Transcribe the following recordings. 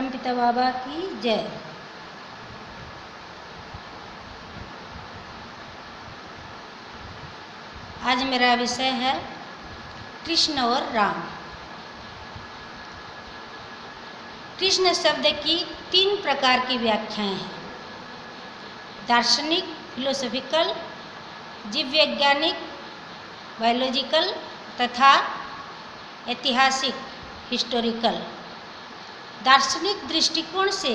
परमपिता बाबा की जय। आज मेरा विषय है कृष्ण और राम। कृष्ण शब्द की 3 प्रकार की व्याख्याएं हैं: दार्शनिक फिलोसॉफिकल, जीव वैज्ञानिक बायोलॉजिकल तथा ऐतिहासिक हिस्टोरिकल। दार्शनिक दृष्टिकोण से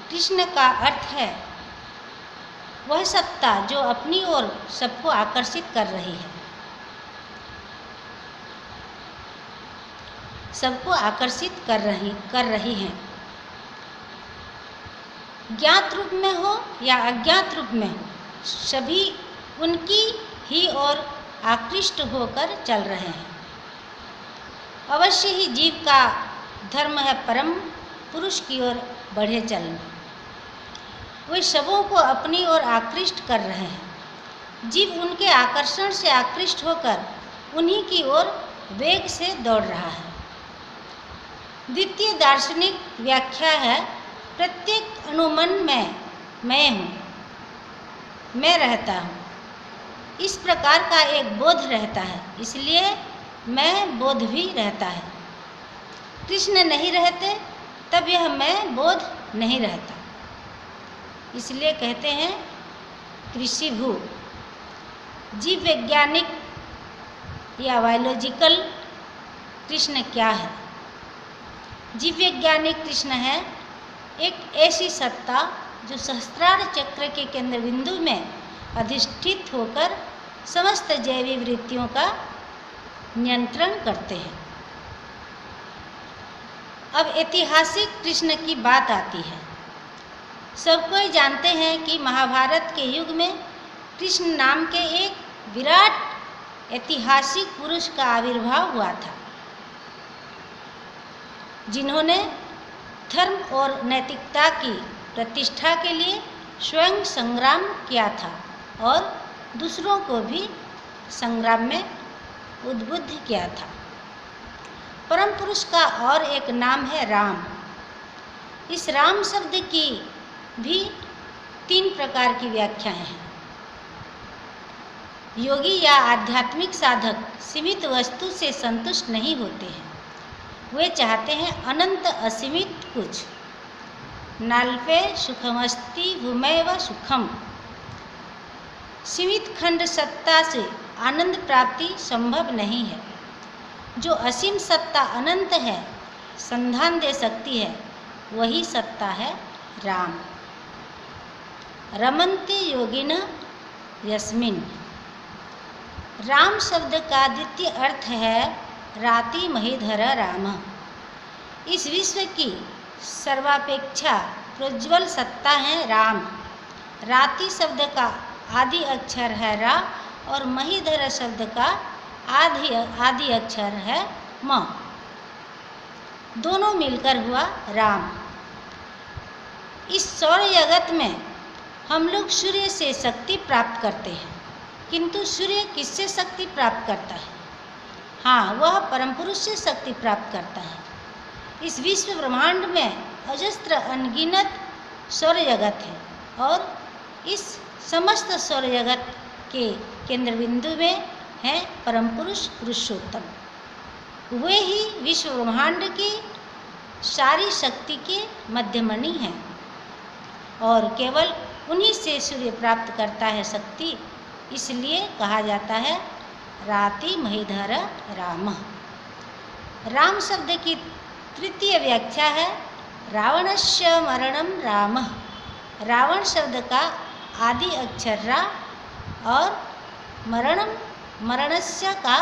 कृष्ण का अर्थ है वह सत्ता जो अपनी ओर सबको आकर्षित कर रही है, सबको आकर्षित कर रही है, ज्ञात रूप में हो या अज्ञात रूप में हो, सभी उनकी ही ओर आकृष्ट होकर चल रहे हैं। अवश्य ही जीव का धर्म है परम पुरुष की ओर बढ़े चलना। वे सबों को अपनी ओर आकृष्ट कर रहे हैं। जीव उनके आकर्षण से आकृष्ट होकर उन्हीं की ओर वेग से दौड़ रहा है। द्वितीय दार्शनिक व्याख्या है प्रत्येक अनुमन में मैं हूँ, मैं रहता हूँ। इस प्रकार का एक बोध रहता है, इसलिए मैं बोध भी रहता है। कृष्ण नहीं रहते तब यह मैं बोध नहीं रहता। इसलिए कहते हैं कृषि भू। जीव वैज्ञानिक या बायोलॉजिकल कृष्ण क्या है? जीव वैज्ञानिक कृष्ण है एक ऐसी सत्ता जो सहस्त्रार चक्र के केंद्र बिंदु में अधिष्ठित होकर समस्त जैविक वृत्तियों का नियंत्रण करते हैं। अब ऐतिहासिक कृष्ण की बात आती है। सब कोई जानते हैं कि महाभारत के युग में कृष्ण नाम के एक विराट ऐतिहासिक पुरुष का आविर्भाव हुआ था, जिन्होंने धर्म और नैतिकता की प्रतिष्ठा के लिए स्वयं संग्राम किया था और दूसरों को भी संग्राम में उद्बुद्ध किया था। परम पुरुष का और एक नाम है राम। इस राम शब्द की भी 3 प्रकार की व्याख्याएं हैं। योगी या आध्यात्मिक साधक सीमित वस्तु से संतुष्ट नहीं होते हैं, वे चाहते हैं अनंत असीमित कुछ। नाल्पे सुखमस्ति भूमेव सुखम। सीमित खंड सत्ता से आनंद प्राप्ति संभव नहीं है। जो असीम सत्ता अनंत है, संधान दे सकती है, वही सत्ता है राम। रमन्ते योगिन यस्मिन्। राम शब्द का द्वितीय अर्थ है राति महीधर राम। इस विश्व की सर्वापेक्षा प्रज्वल सत्ता है राम। राति शब्द का आदि अक्षर है रा और महीधर शब्द का आदि अक्षर है म। दोनों मिलकर हुआ राम। इस सौर जगत में हम लोग सूर्य से शक्ति प्राप्त करते हैं, किंतु सूर्य किससे शक्ति प्राप्त करता है? हाँ, वह परम पुरुष से शक्ति प्राप्त करता है। इस विश्व ब्रह्मांड में अजस्त्र अनगिनत सौर जगत है और इस समस्त सौर जगत के केंद्र बिंदु में है परम पुरुष पुरुषोत्तम। वे ही विश्व ब्रह्मांड की सारी शक्ति के मध्यमणि हैं और केवल उन्हीं से सूर्य प्राप्त करता है शक्ति। इसलिए कहा जाता है राति महीधर राम। राम शब्द की तृतीय व्याख्या है रावणस्य मरणम राम। रावण शब्द का आदि अक्षर रा और मरणस्य का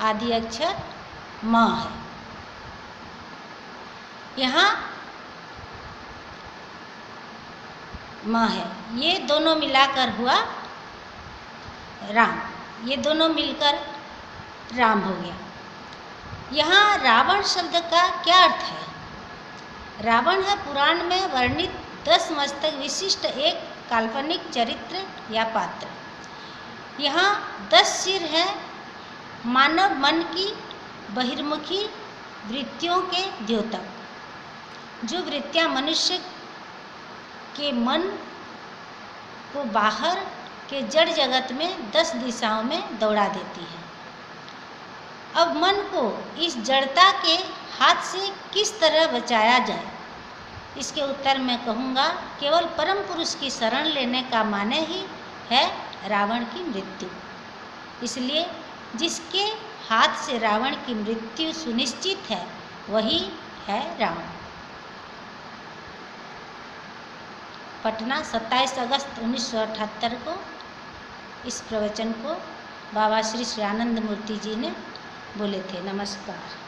आदि अक्षर म है। यहाँ म है, ये दोनों मिलाकर हुआ राम। ये दोनों मिलकर राम हो गया। यहाँ रावण शब्द का क्या अर्थ है? रावण है पुराण में वर्णित 10 मस्तक विशिष्ट एक काल्पनिक चरित्र या पात्र। यहाँ 10 सिर हैं मानव मन की बहिर्मुखी वृत्तियों के द्योतक। जो वृत्तियाँ मनुष्य के मन को बाहर के जड़ जगत में 10 दिशाओं में दौड़ा देती है। अब मन को इस जड़ता के हाथ से किस तरह बचाया जाए, इसके उत्तर मैं कहूँगा केवल परम पुरुष की शरण लेने का माने ही है रावण की मृत्यु। इसलिए जिसके हाथ से रावण की मृत्यु सुनिश्चित है वही है रावण। पटना 27 अगस्त 1978 को इस प्रवचन को बाबा श्री आनंद मूर्ति जी ने बोले थे। नमस्कार।